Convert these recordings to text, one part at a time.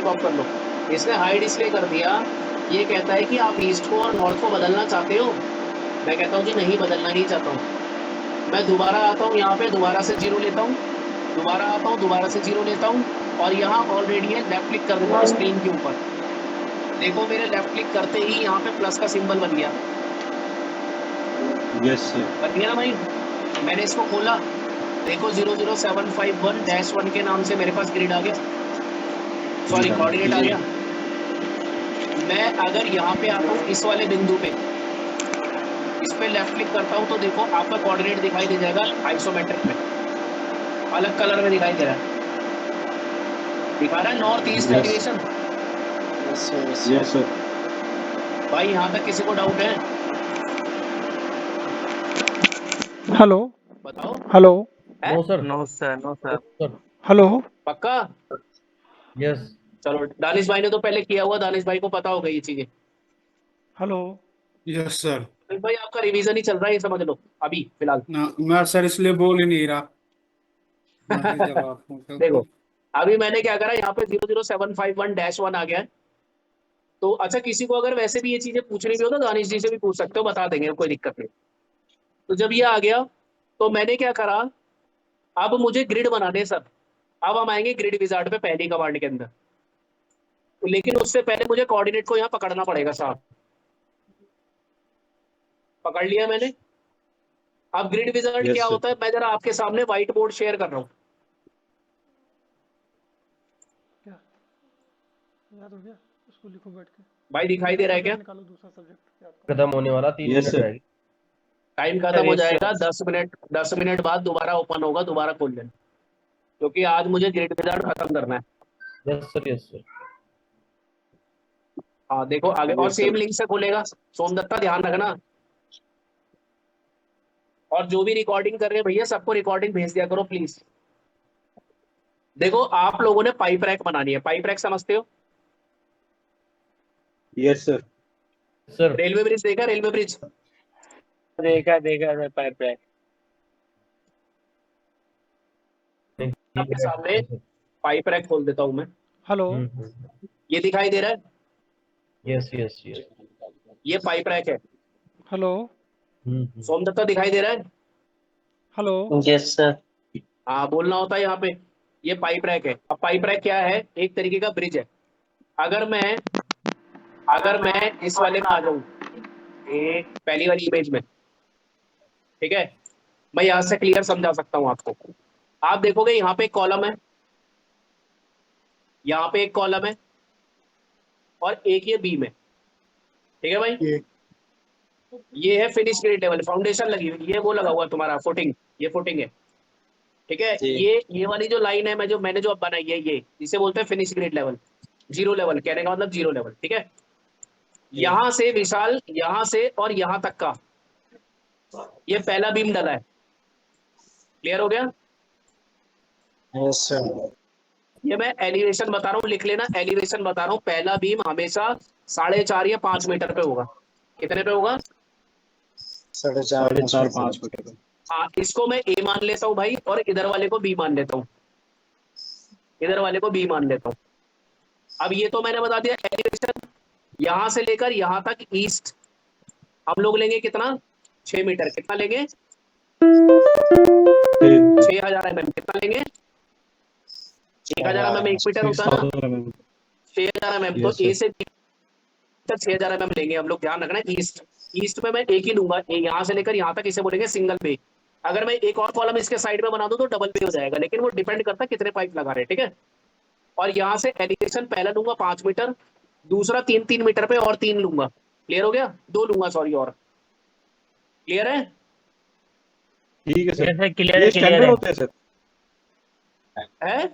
Mic off कर लो। इसने hide इसलिए कर दिया, ये कहता है कि आप ईस्ट को और नॉर्थ को बदलना चाहते हो। मैं कहता हूँ जी नहीं, बदलना नहीं चाहता हूँ। मैं दोबारा आता हूँ यहाँ पे, दोबारा से 0 लेता हूँ, दोबारा आता हूँ, दोबारा से 0 लेता हूँ, और यहाँ ऑलरेडी है, लेफ्ट क्लिक कर देता हूँ स्क्रीन के ऊपर। देखो मेरे लेफ्ट क्लिक करते ही यहाँ पे प्लस का सिंबल बन गया। Yes sir. बन गया ना भाई। मैंने इसको खोला, देखो 00751-1 के नाम से मेरे पास ग्रिड आ गया, सॉरी कोऑर्डिनेट आ गया। मैं अगर यहाँ पे आता हूँ इस वाले बिंदु पे, इस पे लेफ्ट क्लिक करता हूँ, तो देखो आपका कोऑर्डिनेट दिखाई दे जाएगा आइसोमेट्रिक में, अलग कलर में दिखाई दे रहा है, दिखा रहा है north east elevation. Yes sir. भाई यहाँ तक किसी को डाउट है? हेलो बताओ। हेलो है? No sir. No sir, no sir. Hello पक्का? यस। चलो, दानिश भाई ने तो पहले किया हुआ, दानिश भाई को पता होगा ये चीजें। हेलो। Yes sir. दानिश भाई आपका रिवीजन ही चल रहा है, ये समझ लो अभी फिलहाल। ना मैं सर इसलिए बोल ही नहीं रहा। देखो अभी मैंने क्या करा, यहाँ पे 00751-1 आ गया है। तो अच्छा, किसी को अगर वैसे भी ये चीजें पूछनी भी हो तो दानिश जी से भी पूछ सकते हो, बता देंगे, कोई दिक्कत नहीं। तो जब ये आ गया तो मैंने क्या करा, अब मुझे ग्रिड बनाने हैं सर। अब हम आएंगे ग्रिड विजार्ड पे पहली कमांड के अंदर, तो लेकिन उससे पहले मुझे कोऑर्डिनेट को यहाँ पकड़ना पड़ेगा साहब। पकड़ लिया मैंने। अब ग्रिड विजार्ड क्या होता है, मैं जरा आपके सामने व्हाइट बोर्ड शेयर कर रहा हूँ। याद हो गया, उसको लिखो बैठ के। भाई दिखाई दे रहा है क्या? निकालो दूसरा सब्जेक्ट याद करो। खत्म होने वाला 3 मिनट रहेगी। टाइम खत्म हो जाएगा, 10 मिनट, 10 मिनट बाद दोबारा ओपन होगा, दोबारा खोल लेना, क्योंकि आज मुझे ग्रिड विजार्ड खत्म करना है। Yes sir, yes sir. हाँ देखो आगे, और सेम लिंक से खुलेगा। सोमदत्ता ध्यान रखना, और जो भी रिकॉर्डिंग कर रहे हैं भैया, सबको रिकॉर्डिंग भेज दिया करो प्लीज। देखो आप लोगों ने पाइप रैक बनानी है, पाइप रैक समझते हो? Yes sir. Sir railway bridge देखा, रेलवे ब्रिज देखा सर, पाइप रैक। आपके सामने पाइप रैक खोल देता हूं मैं। हेलो। ये दिखाई दे रहा है, यस यस यस। ये पाइप रैक है। हेलो। सोमदत्ता दिखाई दे रहा है? हेलो। Yes sir. हाँ बोलना होता है यहाँ पे। ये पाइप रैक है। अब पाइप रैक क्या है, एक तरीके का ब्रिज है। अगर मैं इस वाले में आ जाऊं, एक पहली वाली इमेज में, ठीक है, मैं यहां से क्लियर समझा सकता हूं आपको। आप देखोगे यहाँ पे एक कॉलम है, यहाँ पे एक कॉलम है, और एक ये बीम है, ठीक है भाई। ये है फिनिश ग्रेड लेवल, फाउंडेशन लगी हुई, ये वो लगा हुआ तुम्हारा फुटिंग, ये फुटिंग है, ठीक है। ये वाली जो लाइन है, मैंने जो अब बनाई है, ये इसे बोलते हैं फिनिश ग्रेड लेवल, 0 लेवल, कहने का मतलब 0 लेवल, ठीक है। यहां से विशाल, यहां से और यहां तक का ये पहला बीम डला है। क्लियर हो गया? Yes sir. ये मैं एलिवेशन बता रहा हूँ, लिख लेना, एलिवेशन बता रहा हूँ। पहला बीम हमेशा 4.5 या 5 मीटर पे होगा। कितने पे होगा? 4.5 मीटर। हाँ, इसको मैं ए मान लेता हूँ भाई, और इधर वाले को बी मान लेता हूँ, इधर वाले को बी मान लेता हूँ। अब ये तो मैंने बता दिया एलिवेशन। यहां से लेकर यहां तक ईस्ट हम लोग लेंगे कितना, 6 मीटर। कितना लेंगे? 6000 mm। कितना लेंगे? 1000 mm 1 मीटर होता है ना, 6000 mm। तो ए से बी तक 6000 mm लेंगे हम लोग, ध्यान रखना। ईस्ट, ईस्ट में मैं एक ही लूंगा, यहां से लेकर यहां तक इसे बोलेंगे सिंगल पे। अगर मैं एक और कॉलम इसके साइड में बना दूं तो डबल पे हो जाएगा, लेकिन वो डिपेंड करता है कितने पाइप लगा रहे हैं, ठीक है। और यहाँ से एलिवेशन पहला लूंगा 5 मीटर, दूसरा 3-3 मीटर पे और 3 लूंगा। क्लियर हो गया? 2 लूंगा, सॉरी, और क्लियर है? ठीक है सर। क्लियर ये है, स्टैंडर्ड होता है सर? है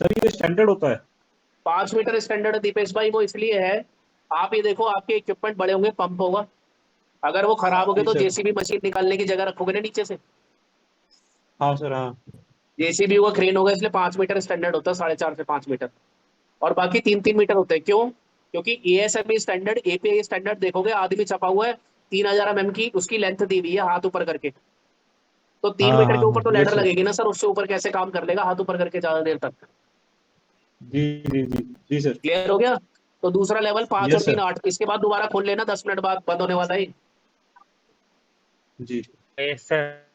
सर ये स्टैंडर्ड होता है? 5 मीटर स्टैंडर्ड दीपेश भाई, वो इसलिए है, आप ये देखो आपके इक्विपमेंट बड़े होंगे, पंप होगा, अगर वो खराब हो गए जी तो सर। जेसीबी मशीन निकालने की जगह रखोगे ना नीचे से। हाँ सर हाँ। जेसीबी हुआ, क्रेन होगा, इसलिए 5 मीटर स्टैंडर्ड होता है, 4.5 से 5 मीटर। और बाकी 3-3 मीटर होते हैं। क्यों? क्योंकि एएसएमई स्टैंडर्ड, एपीआई स्टैंडर्ड देखोगे आदमी छपा हुआ है 3000 mm की उसकी लेंथ दी हुई है, हाथ ऊपर करके। तो 3 हाँ मीटर के हाँ ऊपर हाँ तो यस लैडर सर। लगेगी ना सर, उससे ऊपर कैसे काम कर लेगा हाथ ऊपर करके ज्यादा देर तक? जी जी जी जी सर। क्लियर हो गया? तो दूसरा लेवल 5 Yes, और 3 sir. 8, इसके बाद दोबारा खोल लेना, 10 मिनट बाद बंद होने वाला है। जी यस सर।